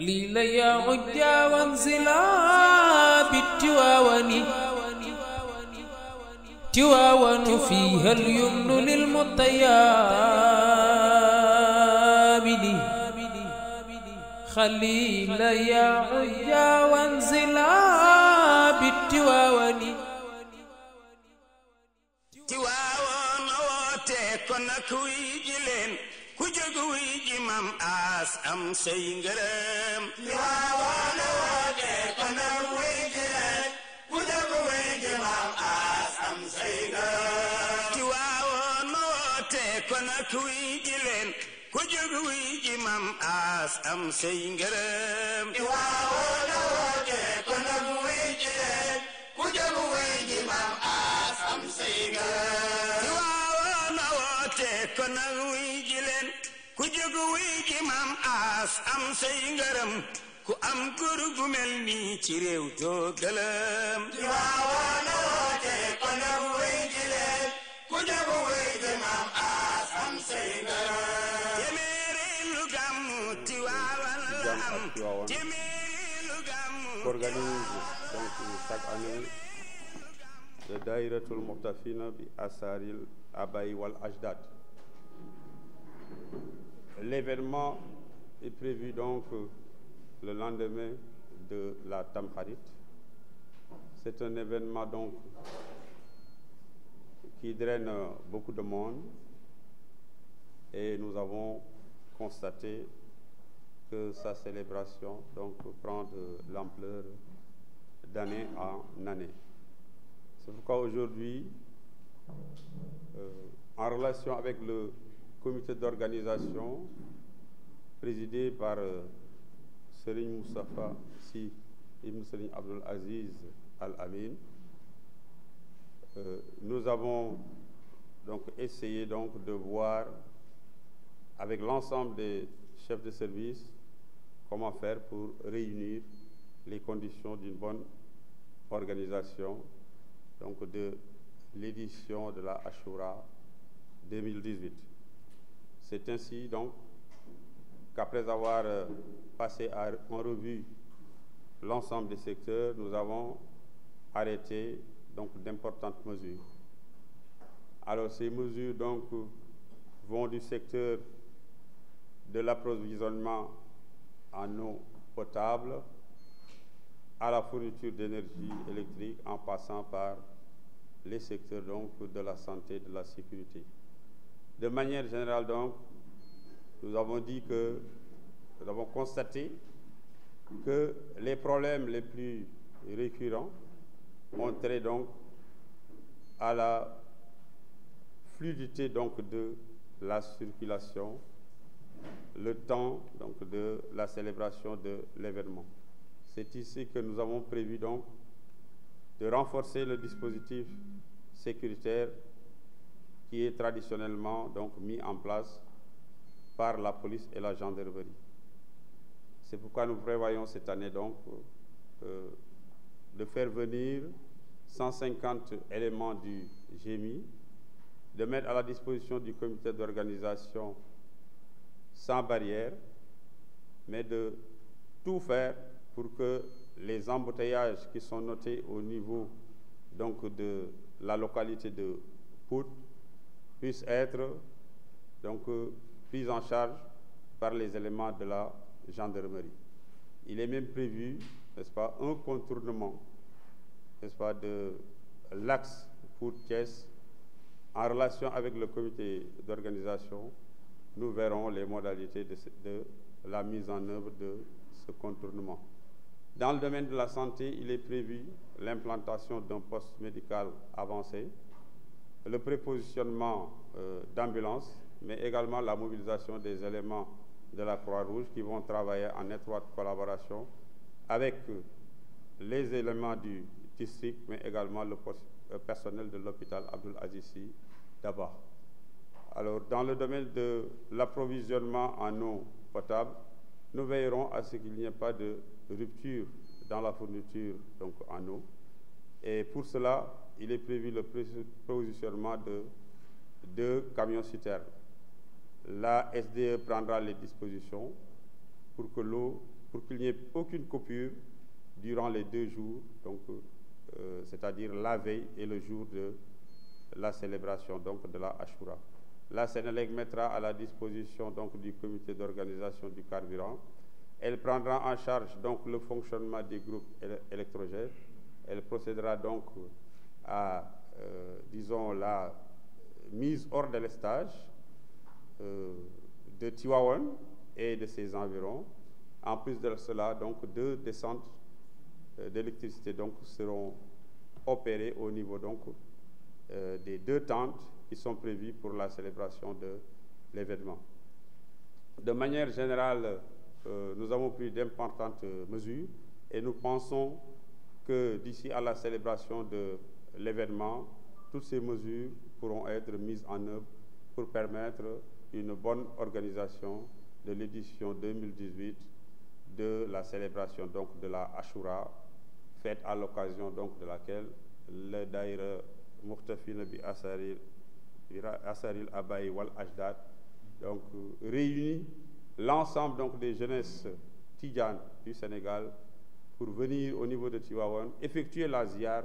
خليل يا عجا وانزلا بالتواون تواون فيها اليمن للمطيابد خليل يا عجا وانزلا بالتواون تواون وتكونك ويجلين كجوج ويجي مام اس ام سينغرم تواون وتكونك ويجلين كجوج ويجي مام اس ام سينغرم تواون وتكونك ويجلين كجوج ويجي مام اس ام سينغرم تواون وتكونك ويجلين كجوج ويجي مام اس ام سينغرم kono wijilen ku jogu wiji mam as am say ngërëm ku am góor gu mel ni ci réew doo gëlëm Tiwaawana woote kono wijilen ku jogu wiji mam as am say ngërëm téeméeri lu gàmmu Tiwaawan la am téeméeri lu gàmmu organise donc chaque année le Daïratul Muhtafina bi Asaril Abaï wal Ajdad. L'événement est prévu donc le lendemain de la Tamkharit. C'est un événement donc qui draine beaucoup de monde et nous avons constaté que sa célébration donc prend de l'ampleur d'année en année. C'est pourquoi aujourd'hui, en relation avec le comité d'organisation présidé par Serigne Moustapha Sy Ibn Serigne Abdul Aziz Al Amin, nous avons donc essayé donc de voir avec l'ensemble des chefs de service comment faire pour réunir les conditions d'une bonne organisation donc de l'édition de la Ashura 2018. C'est ainsi donc qu'après avoir passé en revue l'ensemble des secteurs, nous avons arrêté donc d'importantes mesures. Alors ces mesures donc vont du secteur de l'approvisionnement en eau potable à la fourniture d'énergie électrique en passant par les secteurs donc de la santé et de la sécurité. De manière générale donc, nous avons dit que nous avons constaté que les problèmes les plus récurrents ont trait donc à la fluidité donc de la circulation, le temps donc de la célébration de l'événement. C'est ici que nous avons prévu donc de renforcer le dispositif sécuritaire qui est traditionnellement donc mis en place par la police et la gendarmerie. C'est pourquoi nous prévoyons cette année donc de faire venir 150 éléments du GMI, de mettre à la disposition du comité d'organisation sans barrière, mais de tout faire pour que les embouteillages qui sont notés au niveau donc de la localité de Pout puissent être donc pris en charge par les éléments de la gendarmerie. Il est même prévu, n'est-ce pas, un contournement, n'est-ce pas, de l'axe Pout-Thiès en relation avec le comité d'organisation. Nous verrons les modalités de la mise en œuvre de ce contournement. Dans le domaine de la santé, il est prévu l'implantation d'un poste médical avancé, le prépositionnement d'ambulances, mais également la mobilisation des éléments de la Croix-Rouge qui vont travailler en étroite collaboration avec les éléments du district, mais également le personnel de l'hôpital Abdul Aziz Sy Dabakh. Alors, dans le domaine de l'approvisionnement en eau potable, nous veillerons à ce qu'il n'y ait pas de rupture dans la fourniture donc en eau. Et pour cela, il est prévu le positionnement de 2 camions-citernes. La SDE prendra les dispositions pour que l'eau pour qu'il n'y ait aucune coupure durant les 2 jours, donc c'est-à-dire la veille et le jour de la célébration donc de la Ashura. La Sénélec mettra à la disposition donc du comité d'organisation du carburant. Elle prendra en charge donc le fonctionnement des groupes électrogènes. Elle procédera donc à, disons, la mise hors de délestage de Tivaouane et de ses environs. En plus de cela, donc 2 descentes d'électricité donc seront opérées au niveau donc des 2 tentes qui sont prévues pour la célébration de l'événement. De manière générale, nous avons pris d'importantes mesures et nous pensons que d'ici à la célébration de l'événement, toutes ces mesures pourront être mises en œuvre pour permettre une bonne organisation de l'édition 2018 de la célébration donc de la Ashura, fête à l'occasion donc de laquelle le Daïra Muhtafina bi Asaril Abaï wal Ajdad donc réunit l'ensemble donc des jeunesses tidjanes du Sénégal pour venir au niveau de Tivaouane, effectuer la ziar,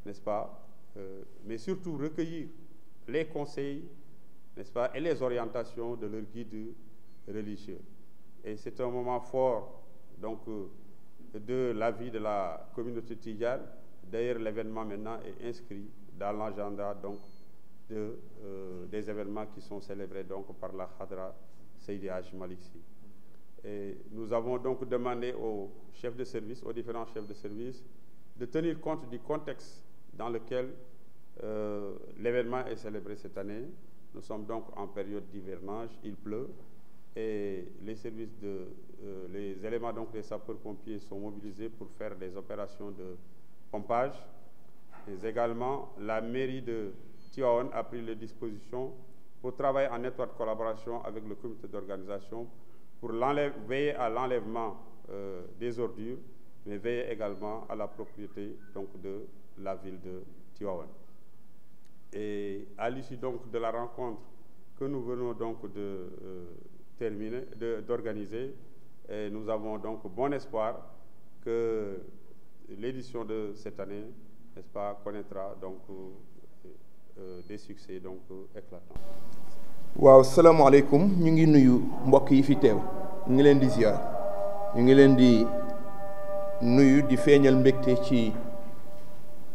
n'est-ce pas, mais surtout recueillir les conseils, n'est-ce pas, et les orientations de leurs guides religieux. Et c'est un moment fort donc de la vie de la communauté tidjane. D'ailleurs, l'événement maintenant est inscrit dans l'agenda donc des événements qui sont célébrés donc par la Khadra Seydi Hadji Malick Sy. Et nous avons donc demandé aux chefs de service, aux différents chefs de service, de tenir compte du contexte dans lequel l'événement est célébré cette année. Nous sommes donc en période d'hivernage, il pleut, et les services les éléments donc des sapeurs-pompiers sont mobilisés pour faire des opérations de pompage. Et également, la mairie de Tivaouane a pris les dispositions pour travailler en étroite collaboration avec le comité d'organisation pour veiller à l'enlèvement des ordures, mais veiller également à la propriété donc de la ville de Tivaouane. Et à l'issue donc de la rencontre que nous venons donc d'organiser, nous avons donc bon espoir que l'édition de cette année, n'est-ce pas, connaîtra donc des succès donc éclatants. waaw salaamaaleykum, ñu ngi nuyu mbokk yi fi teew, ñu ngi leen di ziar, ñu ngi leen di nuyu di feeñal mbégte ci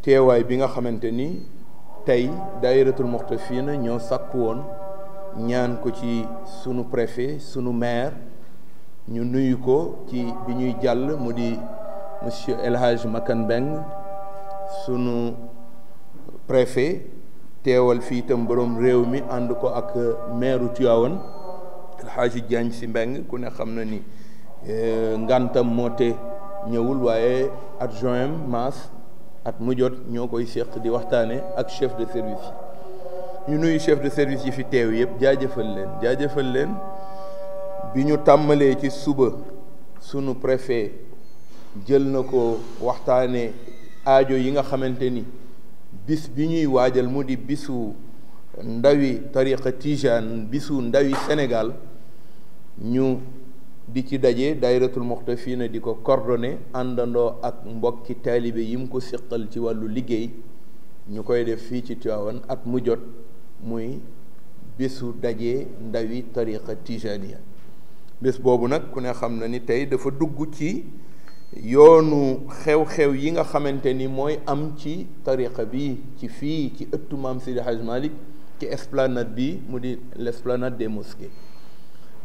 teewaay bi nga xamante ni tey Daïratul Muhtafina ñoo sàkku woon ñaan ko ci sunu préfet sunu maire ñu nuyu ko ci bi ñuy jàll mu di monsieur El Hadj Makan Mbeng sunu préfet teewal fii itam borom réew mi ànd ko ak maire Tivaouane El Hadj Diagne Sy Mbeng ku ne xam na ni ngantam moo te ñëwul waaye adjoint Mass at mu jot ñoo koy séq di waxtaane ak chef de service yi ñu nuyu chef de service yi fi teew yëpp jaajëfal leen bi ñu tàmmalee ci suba sunu préfet jël na ko waxtaane aajo yi nga xamante ni bis bi ñuy waajal mu di bisu ndawi tariqa tijaan bisu ndawi Sénégal ñu di ci daje Daïratul Muhtafina di ko coordonné àndandoo ak mbokki taalibe yi mu ko siqal ci wàllu liggéey ñu koy def fii ci Tivaouane at mu jot muy bisu daje ndawi tariqa tijaaniya. bés boobu nag ku ne xam na ni tey dafa dugg ci yoonu xew-xew yi nga xamante ni mooy am ci tariqa bi ci fii ci ëttu maam Seydi Hadj Malick ci esplanade bi mu di l'esplanade des mosquées.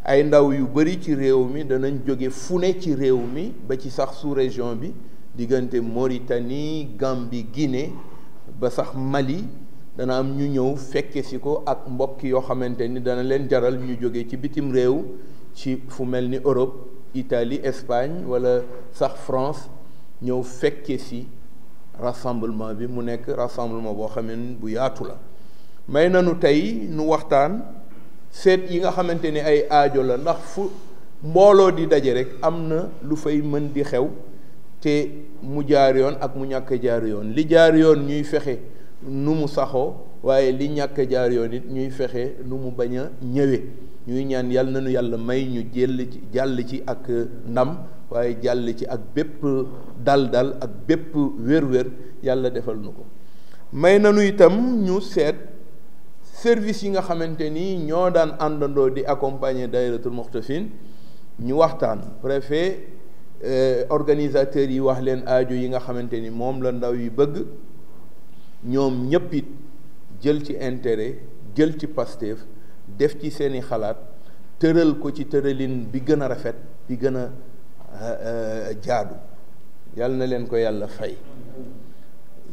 ay ndaw yu bari ci réew mi danañ jóge fu ne ci réew mi ba ci sax sous-région bi diggante Mauritanie Gambie Guinée ba sax Mali dana am ñu ñëw fekke si ko ak mbokk yoo xamante ni dana leen jaral ñu jóge ci bitim réew ci fu mel ni Europe Italie Espagne wala sax France ñëw fekke si rassemblement bi mu nekk rassemblement boo xam ne bu yaatu la. may nanu tey nu waxtaan seet yi nga xamante ni ay aajo la ndax fu mbooloo di daje rek am na lu fay mën di xew te mu jaar yoon ak mu ñàkk jaar yoon li jaar yoon ñuy fexe nu mu saxoo waaye li ñàkk jaar yoon it ñuy fexe nu mu bañ a ñëwee ñuy ñaan yàlla nañu yàlla may ñu jàll ci ak ndam waaye jàll ci ak bépp dal-dal ak bépp wér-wér yàlla defal nu ko. may nanu itam ñu seet service yi nga xamante ni ñoo daan àndandoo di accompagner Dahiratoul Mouhtafine ñu waxtaan préfet organisateurs yi wax leen aajo yi nga xamante ni moom la ndaw yi bëgg, ñoom ñëpp it jël ci intérêt, jël ci Pastef, def ci seeni xalaat, tëral ko ci tëralin bi gën a rafet, bi gën a jaadu. yàlla na leen ko yàlla fay.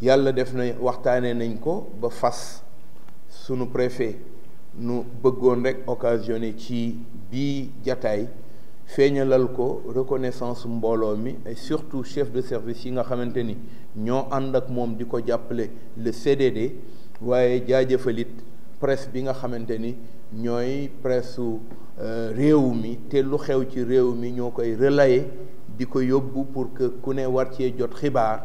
yàlla def na waxtaanee nañ ko ba fas sunu préfet nu bëggoon rek occasionné ci bii jataay feeñalal ko reconnaissance mbooloo mi et surtout chef de service yi nga xamante ni ñoo ànd ak moom di ko jàppale le CDD, waaye jaajëfalit presse bi nga xamante ni ñooy presse réew mi te lu xew ci réew mi ñoo koy relayer di ko yóbbu pour que ku ne war cee jot xibaar,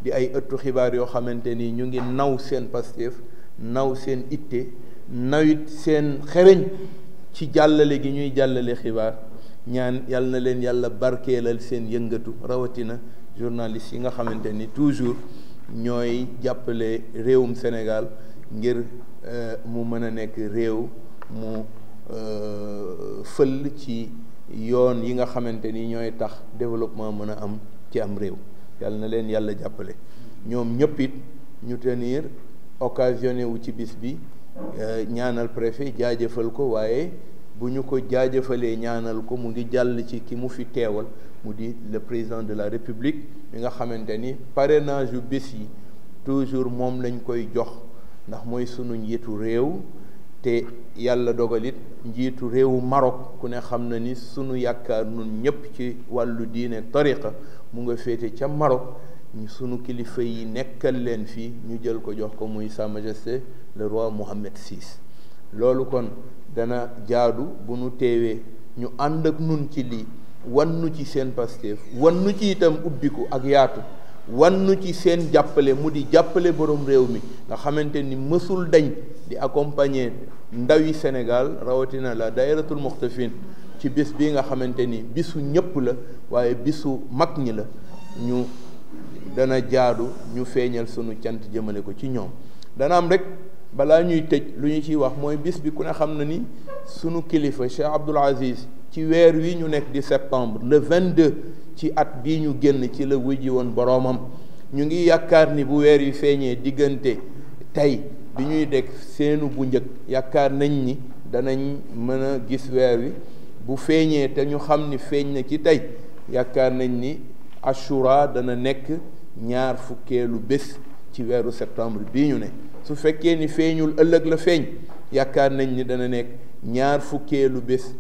di ay ëttu xibaar yoo xamante ni ñu ngi naw seen Pastef, naw seen itte, nawit seen xereñ ci jàllale gi ñuy jàllale xibaar. ñaan yàlla na leen yàlla barkeelal seen yëngatu, rawatina journalistes yi nga xamante ni toujours ñooy jàppale réewum Sénégal ngir mu mën a nekk réew mu fël ci yoon yi nga xamante ni ñooy tax développement mën a am ci am réew. yàlla na leen yàlla jàppale. ñoom ñëpp it ñu tenir occasionné wu ci bis bi ñaanal préfet, jaajëfal ko, waaye bu ñu ko jaajëfalee ñaanal ko mu ngi jàll ci ki mu fi teewal mu di le président de la République mi nga xamante ni parrainage yu bés yi toujours moom lañ koy jox ndax mooy sunu njiitu réew. te yàlla dogalit njiitu réewu Maroc ku ne xam na ni sunu yaakaar nun ñëpp ci wàllu diine tariqa mu nga féete ca Maroc. sunu kilifa yi nekkal leen fii ñu jël ko jox ko muy Sa Majesté le roi Mohammed VI. loolu kon dana jaadu bu nu teewee ñu ànd ak nun ci lii, wannu ci seen Pastef, wannu ci itam ubbiku ak yaatu, wannu ci seen jàppale mu di jàppale borom réew mi nga xamante ni mësul dañ di accompagner ndawi Sénégal, rawatina la Dahiratoul Mouhtafine ci bés bi nga xamante ni bisu ñëpp la waaye bisu mag ñi la. ñu dana jaadu ñu feeñal sunu cant jëmale ko ci ñoom. dana am rek balaa ñuy tëj lu ñu ciy wax mooy bis bi ku ne xam na ni sunu kilifa Cheikh Abdoul Aziz ci weer wi ñu nekk di septembre le 22 ci at bii ñu génn ci la wujji woon boroomam. ñu ngi yaakaar ni bu weer wi feeñee diggante tey bi ñuy dégg seenu bu njëkk, yaakaar nañ ni danañ mën a gis weer wi. bu feeñee te ñu xam ni feeñ na ci tey, yaakaar nañ ni Ashura dana nekk 2 fukkeelu bés ci weeru septembre bii ñu ne. su fekkee ni feeñul ëllëg la feeñ, yaakaar nañ ni dana nekk 2 fukkeelu bés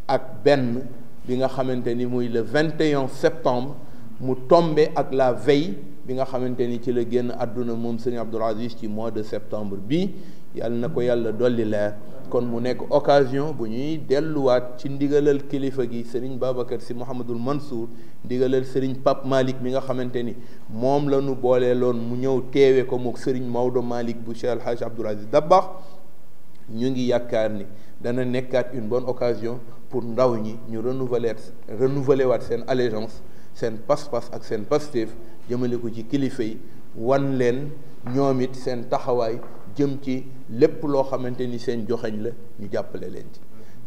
ak benn bi nga xamante ni muy le 21 septembre mu tombe ak la veille bi nga xamante ni ci la génn àdduna moom Serigne Abdoul Aziz ci mois de septembre bii. yàlla na ko yàlla dolli leer. kon mu nekk occasion bu ñuy delluwaat ci ndigalal kilifa gi Serigne Babacar Sy Mouhamadul Mansour, ndigalal Serigne Pape Malick mi nga xamante ni moom la ñu booleeloon mu ñëw teewe ko mook Serigne Maodo Malick bu Cheikh El Hadj Abdoul Aziz Dabakh. ñu ngi yaakaar ni dana nekkaat une bonne occasion pour ndaw ñi ñu renouveler waat seen allégeance, seen pas-pas ak seen Pastef jëmale ko ci kilifa yi, wan leen ñoom it seen taxawaay jëm ci lépp loo xamante ni seen joxañ la ñu jàppale leen ci.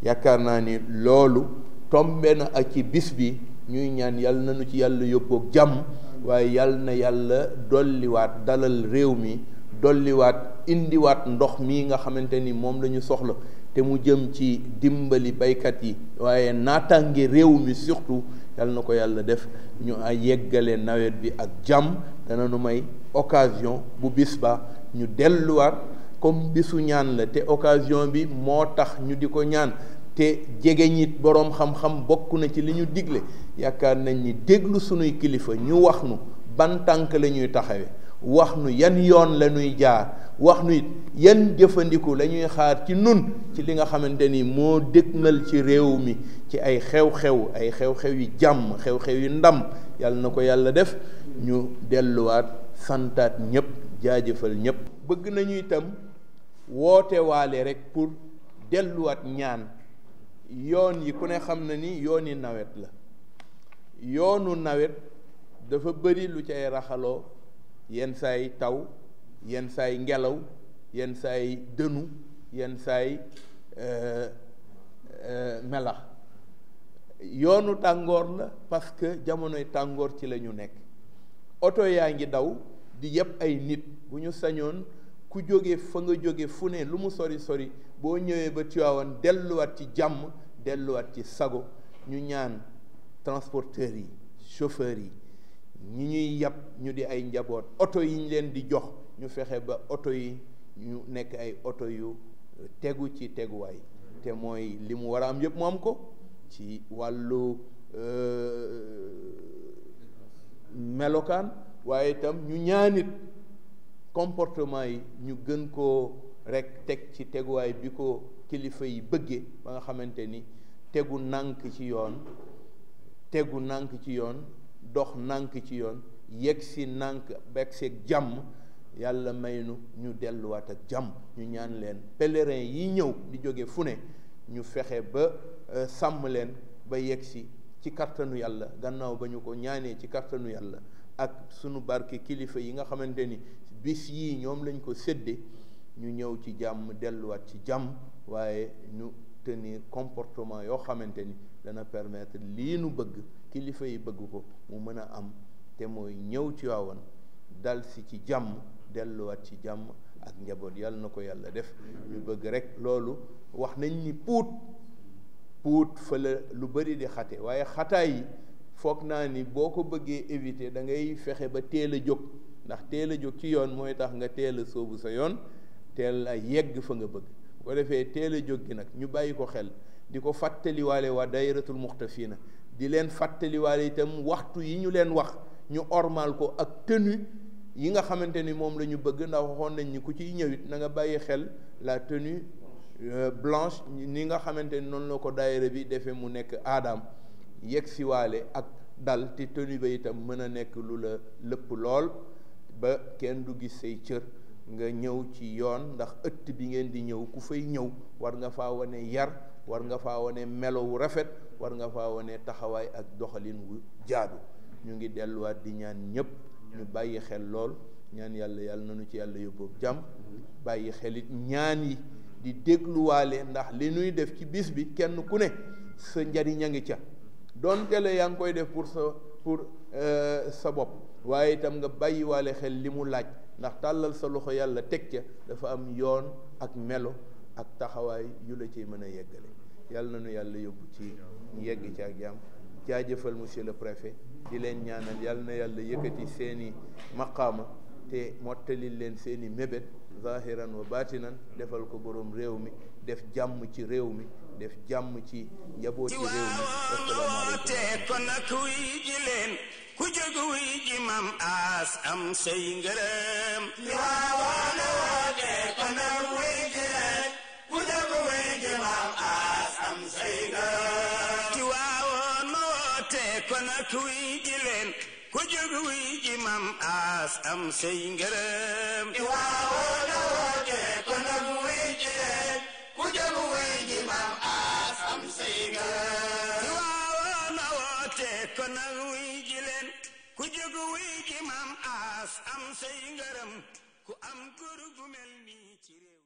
yaakaar naa ni loolu tombe na ak ci bis bi ñuy ñaan yàlla nañu ci yàlla yóbboog jàmm, waaye yàlla na yàlla dolliwaat dalal réew mi, dolliwaat indiwaat ndox mi nga xamante ni moom la ñu soxla te mu jëm ci dimbali baykat yi, waaye naataange réew mi surtout yàlla na ko yàlla def ñu ay yeggale nawet bi ak jàmm. dana nu may occasion bu bis ba ñu delluwaat comme bisu ñaan la te occasion bi moo tax ñu di ko ñaan te jege ñit boroom xam-xam bokk na ci li ñu digle. yaakaar nañ ni déglu sunuy kilifa ñu wax nu ban tànk la ñuy taxawe, wax nu yan yoon la ñuy jaar, wax nu it yan jëfandiku la ñuy xaar ci nun ci li nga xamante ni moo dëgmal ci réew mi ci ay xew-xew yi jàmm, xew-xew yi ndam. yàlla na ko yàlla def. ñu delluwaat santaat ñëpp, jaajëfal ñëpp. bëgg nañu itam woote waale rek pour delluwaat ñaan. yoon yi ku ne xam na ni yooni nawet la, yoonu nawet dafa bëri lu cay raxaloo yenn saay taw yenn saay ngelaw yenn saay dënu yenn saay melax yoonu tàngoor la parce que jamonoy tàngoor ci la ñu nekk oto yaa ngi daw di yëpp ay nit bu ñu sañoon ku jóge fa nga jóge fu ne lu mu sori sori boo ñëwee ba Tivaouane delluwaat ci jàmm delluwaat ci sago ñu ñaan transporteurs yi chauffeurs yi ñi ñuy yàpp ñu di ay njaboot oto yi ñu leen di jox ñu fexe ba oto yi ñu nekk ay oto yu tegu ci teguwaay te mooy li mu war a am yëpp mu am ko ci wàllu melokaan waaye itam ñu ñaanit comportement yi ñu gën koo rek teg ci teguwaay bi ko kilifa yi bëggee ba nga xamante ni tegu nànk ci yoon dox nànk ci yoon yegg si nànk bekk seeg jàmm yàlla may nu ñu delluwaat ak jàmm ñu ñaan leen pèlerin yi ñëw di jóge fu ne ñu fexe ba sàmm leen ba yegg si ci kattanu yàlla gannaaw ba ñu ko ñaanee ci kattanu yàlla ak sunu barke kilifa yi nga xamante ni bis yii ñoom lañ ko sédde ñu ñëw ci jàmm delluwaat ci jàmm waaye ñu tenir comportement yoo xamante ni dana permettre lii nu bëgg kilifa yi bëgg ko mu mën a am te mooy ñëw ci waawan dal si ci jàmm delluwaat ci jàmm ak njaboot yàlla na ko yàlla def ñu bëgg rek loolu wax nañ ni puut fa la lu bari di xate waaye xataay yi foog naa ni boo ko bëggee éviter da ngay fexe ba teel a jóg ndax teel a jóg ci yoon mooy tax nga teel a sóobu sa yoon teel a yegg fa nga bëgg bu ko defee teel a jóg gi nag ñu bàyyi ko xel di ko fàttaliwaale waa dayratul muxtafina di leen fàttaliwaale itam waxtu yi ñu leen wax ñu ormal ko ak tenue yi nga xamante ni moom la ñu bëgg ndax waxoon nañ ni ku ciy ñëwit na nga bàyyi xel la tenue blanche ni nga xamante ni noonu la ko daayira bi defee mu nekk aadaam yegg si waale ak dal te tenue ba itam mën a nekk lu la lëpp lool ba kenn du gis say cër nga ñëw ci yoon ndax ëtt bi ngeen di ñëw ku fay ñëw war nga faa wane yar war nga faa wane melo wu rafet war nga faa wane taxawaay ak doxalin wu jaadu ñu ngi delluwaat di ñaan ñëpp ñu bàyyi xel lool ñaan yàlla nañu ci yàlla yóbbu jàmm bàyyi xelit ñaan yi di dégluwaale ndax li nuy def ci bis bi kenn ku ne sa njariñ a ngi ca doon tele yaa ngi koy def pour sa bopp waaye itam nga bàyyiwaale xel li mu laaj ndax tàllal sa loxo yàlla teg ca dafa am yoon ak melo ak taxawaay yu la ciy mën a yeggale yàlla na nu yàlla yóbbu ci yegg ci ak jàmm jaajëfal monsieur le préfet di leen ñaanal yàlla na yàlla yëkkati seeni maqaama te mottali leen seeni mébét zahiran wa batinan defal ko borom réew mi def jàmm ci réew mi def jàmm ci njaboot ci réew mi asalaamaaleykum kon nag wuy ji leen ku jóg wuy ji mam aas am say ngërëm Tiwaawan woote kon nag wuy ji leen ku jóg wuy ji mam aas am say ngërëm Tiwaawan woote kon nag wuy ji leen ku jóg wuy ji mam aas am say ngërëm Tiwaawan woote kon nag wuy ji leen ku jóg wuy ji mam aas am say ngërëm Tiwaawan woote kon nag wuy ji leen ku jóg wuy ji mam aas am say ngërëm ku am góor gu mel nii ci réew